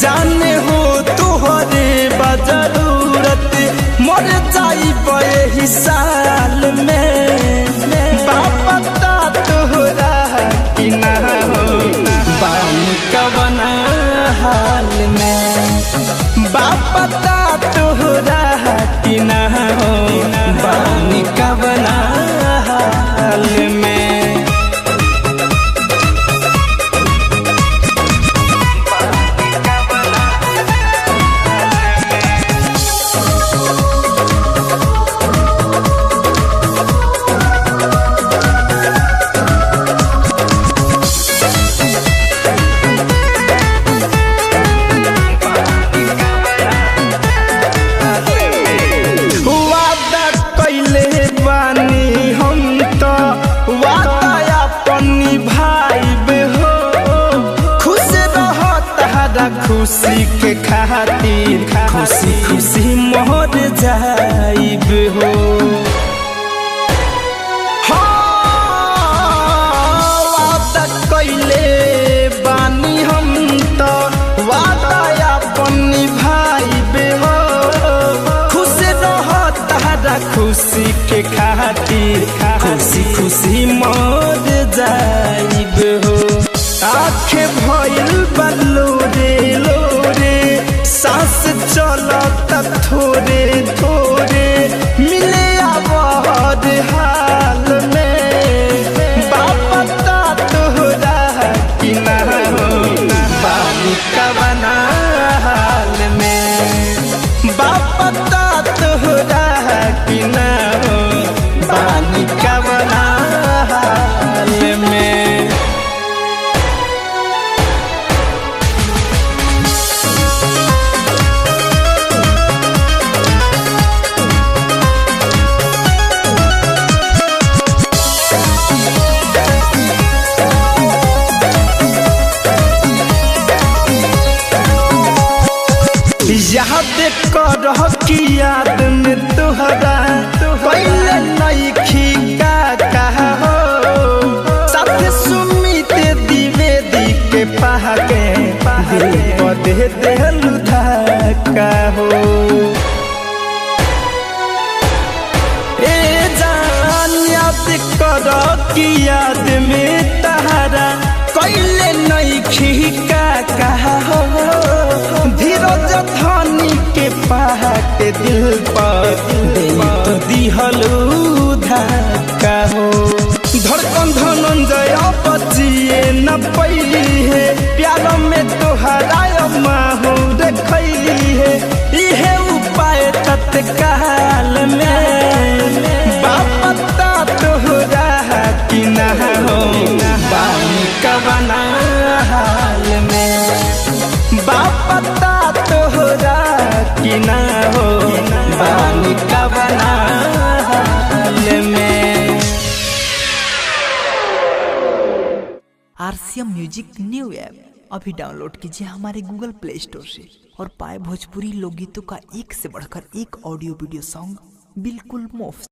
जाने हो तुहरे बजरूरत मर जाई यही साल में बापता तोहरा कि ना हो बानी कवन हाल में बापता तोहरा कि ना हो बानी कवन हाल में। खुशी के खातिर खुशी खुशी मोर जाइब हो वादा कइले बानी हम तो वादा अपन निभाइब हो खुश रह तारा खुशी के खातिर खुशी खुशी मोर जाइब हो। आँखें भइल बलोरे लोरे सांस चलता थोड़े थोड़े मिले आवाज हाल में बापता तोहरा कि ना हो बानी कवन हाल में बापता तोहरा कि ना हो बानी कवन हाल में। याद कर कि याद में तुहरा पहले नइखी का कहा हो साथ सुमित द्विवेदी के पहाके दिल को दे देलु धक्का हो ए जान याद कर कि याद में तहरा पहले नइखी का कहा हो धीरज धनी के पहाड़ दिल पर दिहलू धक्का हो धड़कन धनंजय बचिए न पैली है प्यार में तोहरा माहू देखली है इहे उपाय तत्काल में बापता तोहरा कि ना हो बानी कवन हाल में बापता तोहरा कि ना हो बानी कवन हाल में। RCM म्यूजिक न्यू ऐप अभी डाउनलोड कीजिए हमारे गूगल प्ले स्टोर से और पाए भोजपुरी लोकगीतों का एक से बढ़कर एक ऑडियो वीडियो सॉन्ग बिल्कुल मुफ्त।